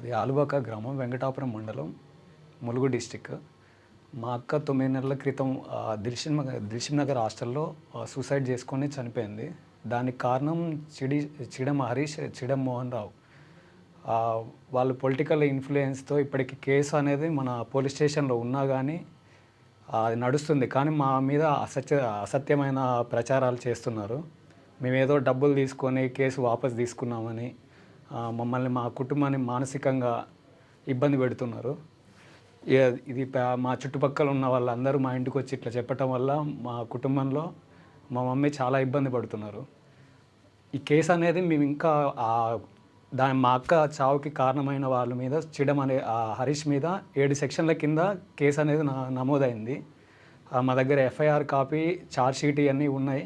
మాది ఆలుబాక గ్రామం, వెంకటాపురం మండలం, ములుగు డిస్టిక్. మా అక్క 9 నెలల క్రితం దిల్షుక్ నగర్ హాస్టల్లో సూసైడ్ చేసుకొని చనిపోయింది. దానికి కారణం చిడం హరీష్, చిడం మోహన్ రావు. వాళ్ళు పొలిటికల్ ఇన్ఫ్లుయెన్స్‌తో ఇప్పటికి కేసు అనేది మన పోలీస్ స్టేషన్‌లో ఉన్నా కానీ అది నడుస్తుంది. కానీ మా మీద అసత్యమైన ప్రచారాలు చేస్తున్నారు. మేమేదో డబ్బులు తీసుకొని కేసు వాపస్ తీసుకున్నామని, మమ్మల్ని, మా కుటుంబాన్ని మానసికంగా ఇబ్బంది పెడుతున్నారు. ఇది మా చుట్టుపక్కల ఉన్న వాళ్ళందరూ మా ఇంటికి వచ్చి ఇట్లా చెప్పటం వల్ల మా కుటుంబంలో మా మమ్మీ చాలా ఇబ్బంది పడుతున్నారు. ఈ కేసు అనేది మేము ఇంకా మా అక్క చావుకి కారణమైన వాళ్ళ మీద, చిడం అనే హరీష్ మీద 7 సెక్షన్ల కింద కేసు అనేది నమోదైంది. మా దగ్గర ఎఫ్ఐఆర్ కాపీ, ఛార్జ్ షీట్ ఇవన్నీ ఉన్నాయి.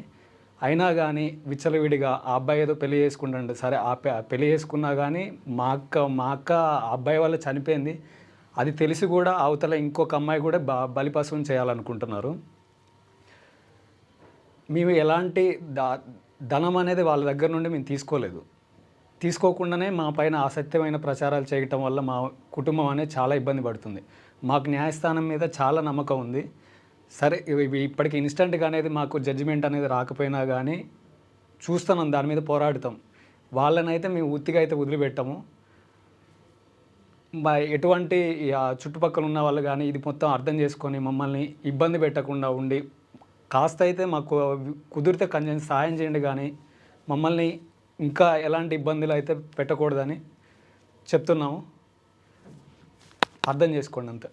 అయినా కానీ విచ్చలవిడిగా ఆ అబ్బాయి ఏదో పెళ్లి చేసుకుంటాడు, సరే పెళ్లి చేసుకున్నా కానీ మా అక్క ఆ అబ్బాయి వల్ల చనిపోయింది. అది తెలిసి కూడా అవతల ఇంకొక అమ్మాయి కూడా బలిపశువుని చేయాలనుకుంటున్నారు. మేము ఎలాంటి ధనం అనేది వాళ్ళ దగ్గర నుండి మేము తీసుకోకుండానే మా పైన అసత్యమైన ప్రచారాలు చేయటం వల్ల మా కుటుంబం అనేది చాలా ఇబ్బంది పడుతుంది. మాకు న్యాయస్థానం మీద చాలా నమ్మకం ఉంది. సరే, ఇప్పటికి ఇన్స్టెంట్గా అనేది మాకు జడ్జిమెంట్ అనేది రాకపోయినా కానీ చూస్తున్నాం, దాని మీద పోరాడుతాం. వాళ్ళనైతే మేము ఉత్తిగా అయితే వదిలిపెట్టాము. ఎటువంటి చుట్టుపక్కల ఉన్న వాళ్ళు కానీ ఇది మొత్తం అర్థం చేసుకొని మమ్మల్ని ఇబ్బంది పెట్టకుండా ఉండి కాస్త అయితే మాకు కుదిరితే కొంచెం సాయం చేయండి, కానీ మమ్మల్ని ఇంకా ఎలాంటి ఇబ్బందులు అయితే పెట్టకూడదని చెప్తున్నాము. అర్థం చేసుకోండి అంతే.